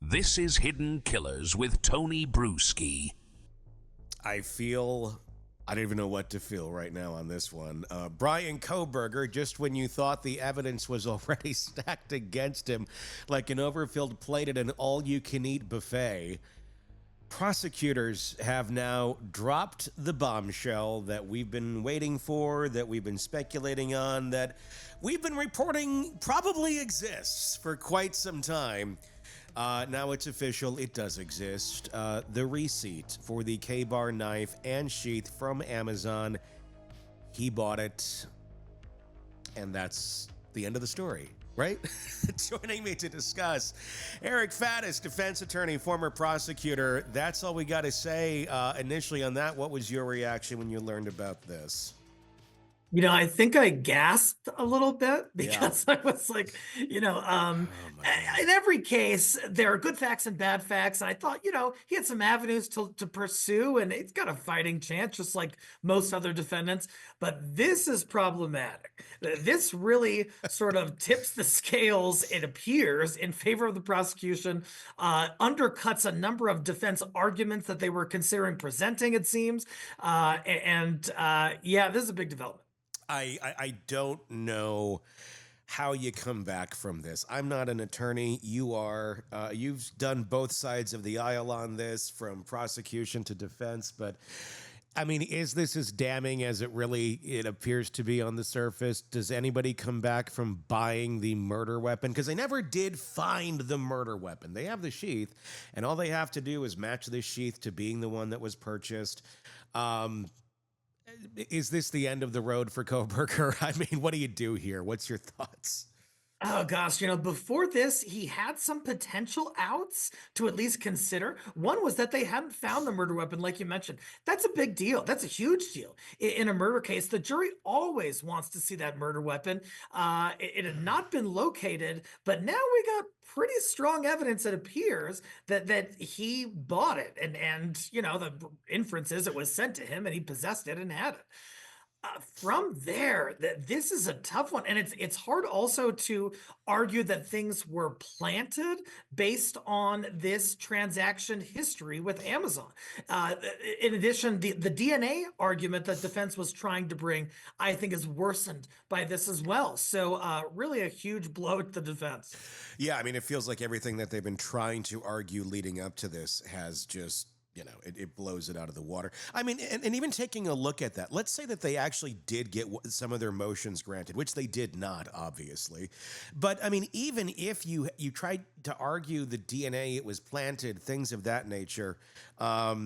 This is Hidden Killers with Tony Bruschi. I don't even know what to feel right now on this one. Bryan Kohberger, just when you thought the evidence was already stacked against him, like an overfilled plate at an all-you-can-eat buffet, prosecutors have now dropped the bombshell that we've been waiting for, that we've been speculating on, that we've been reporting probably exists for quite some time. Now it's official, it does exist. The receipt for the K-Bar knife and sheath from Amazon, he bought it, and that's the end of the story, right? Joining me to discuss, Eric Faddis, defense attorney, former prosecutor. That's all we got to say initially on that. What was your reaction when you learned about this? I think I gasped a little bit because I was like, in every case, there are good facts and bad facts. And I thought, he had some avenues to pursue, and he's got a fighting chance, just like most other defendants. But this is problematic. This really sort of tips the scales, it appears, in favor of the prosecution, undercuts a number of defense arguments that they were considering presenting, it seems. This is a big development. I don't know how you come back from this. I'm not an attorney. You are. You've done both sides of the aisle on this, from prosecution to defense. But, I mean, is this as damning as it appears to be on the surface? Does anybody come back from buying the murder weapon? Because they never did find the murder weapon. They have the sheath, and all they have to do is match the sheath to being the one that was purchased. Is this the end of the road for Kohberger? I mean, what do you do here? What's your thoughts? Oh gosh, before this, he had some potential outs to at least consider. One was that they hadn't found the murder weapon, like you mentioned. That's a big deal. That's a huge deal. In a murder case, the jury always wants to see that murder weapon. It had not been located, but now we got pretty strong evidence, it appears, that he bought it. And the inference is it was sent to him and he possessed it and had it. From there, this is a tough one, and it's hard also to argue that things were planted based on this transaction history with Amazon. In addition, the DNA argument that defense was trying to bring, I think, is worsened by this as well. So really a huge blow to the defense. Yeah, I mean, it feels like everything that they've been trying to argue leading up to this has just... it blows it out of the water. I mean, and even taking a look at that, let's say that they actually did get some of their motions granted, which they did not, obviously. But, I mean, even if you tried to argue the DNA, it was planted, things of that nature, how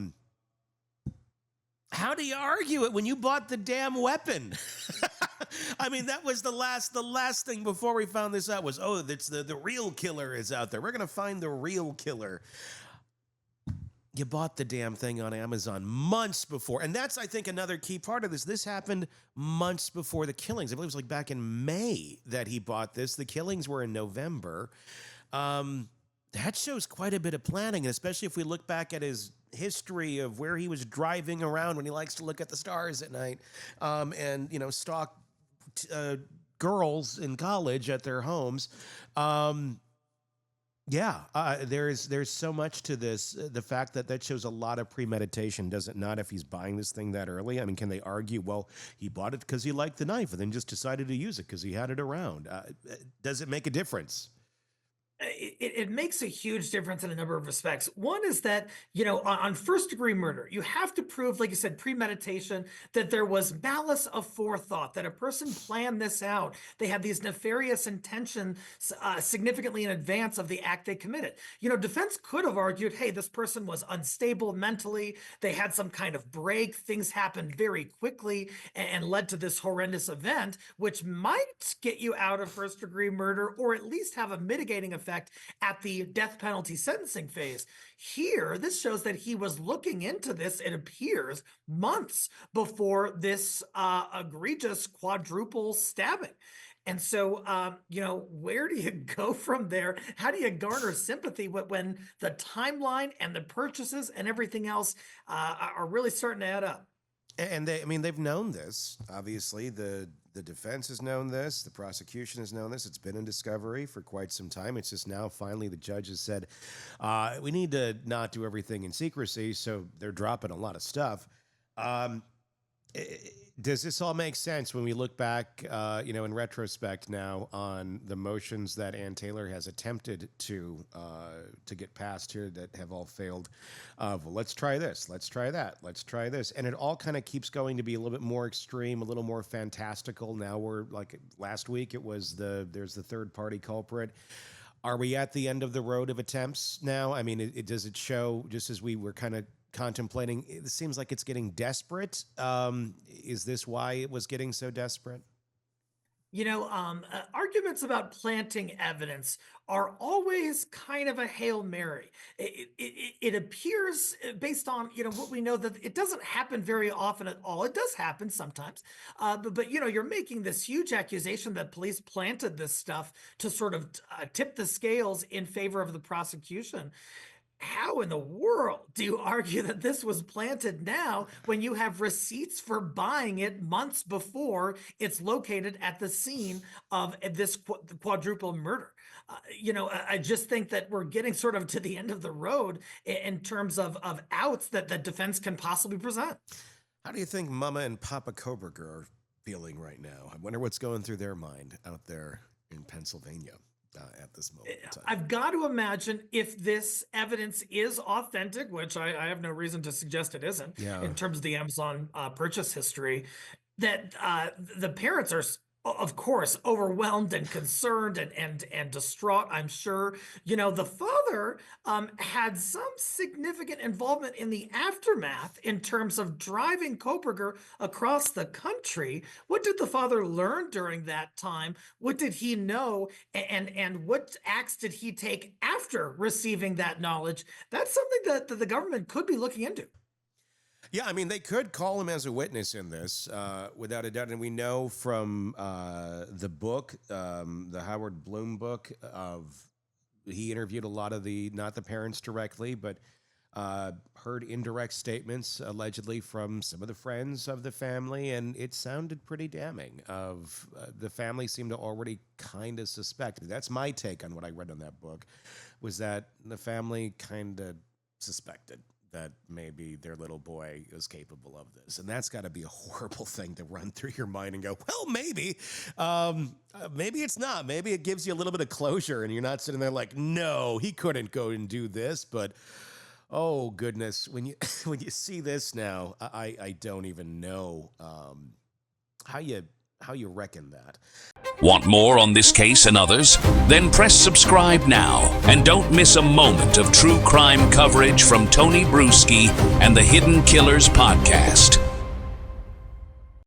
do you argue it when you bought the damn weapon? I mean, that was the last thing before we found this out was, it's the real killer is out there. We're going to find the real killer. You bought the damn thing on Amazon months before. And that's, I think, another key part of this. This happened months before the killings. I believe it was like back in May that he bought this. The killings were in November. That shows quite a bit of planning, and especially if we look back at his history of where he was driving around when he likes to look at the stars at night and, stalk girls in college at their homes. There's so much to this. The fact that shows a lot of premeditation, does it not, if he's buying this thing that early? I mean, can they argue, well, he bought it because he liked the knife and then just decided to use it because he had it around? Does it make a difference? It makes a huge difference in a number of respects. One is that, on first degree murder, you have to prove, like you said, premeditation, that there was malice aforethought, that a person planned this out. They had these nefarious intentions significantly in advance of the act they committed. Defense could have argued, hey, this person was unstable mentally. They had some kind of break. Things happened very quickly and led to this horrendous event, which might get you out of first degree murder, or at least have a mitigating effect at the death penalty sentencing phase. Here, this shows that he was looking into this, it appears, months before this egregious quadruple stabbing. And so, where do you go from there? How do you garner sympathy when the timeline and the purchases and everything else are really starting to add up? And they've known this. Obviously, the The defense has known this. The prosecution has known this. It's been in discovery for quite some time. It's just now finally the judge has said, we need to not do everything in secrecy, so they're dropping a lot of stuff. Does this all make sense when we look back, in retrospect now on the motions that Ann Taylor has attempted to get passed here that have all failed? Well, let's try this, let's try that, let's try this, and it all kind of keeps going to be a little bit more extreme, a little more fantastical. Now we're like last week, there's the third party culprit. Are we at the end of the road of attempts now? I mean, does it show, just as we were kind of contemplating, it seems like it's getting desperate. Is this why it was getting so desperate? Arguments about planting evidence are always kind of a Hail Mary. It appears, based on, what we know, that it doesn't happen very often at all. It does happen sometimes. But you're making this huge accusation that police planted this stuff to sort of tip the scales in favor of the prosecution. How in the world do you argue that this was planted now when you have receipts for buying it months before it's located at the scene of this quadruple murder? I just think that we're getting sort of to the end of the road in terms of outs that the defense can possibly present. How do you think Mama and Papa Kohberger are feeling right now? I wonder what's going through their mind out there in Pennsylvania at this moment in time. I've got to imagine, if this evidence is authentic, which I have no reason to suggest it isn't, in terms of the Amazon purchase history, that the parents are, of course, overwhelmed and concerned and distraught, I'm sure. The father had some significant involvement in the aftermath in terms of driving Kohberger across the country. What did the father learn during that time? What did he know? And what acts did he take after receiving that knowledge? That's something that the government could be looking into. Yeah, I mean, they could call him as a witness in this, without a doubt. And we know from the book, the Howard Bloom book, he interviewed a lot of not the parents directly, but heard indirect statements allegedly from some of the friends of the family, and it sounded pretty damning. The family seemed to already kind of suspect. That's my take on what I read on that book, was that the family kind of suspected that maybe their little boy is capable of this. And that's got to be a horrible thing to run through your mind and go, well, maybe it's not. Maybe it gives you a little bit of closure and you're not sitting there like, no, he couldn't go and do this. But, oh, goodness, when you see this now, I don't even know how you reckon that. Want more on this case and others? Then press subscribe now and don't miss a moment of true crime coverage from Tony Bruschi and the Hidden Killers podcast.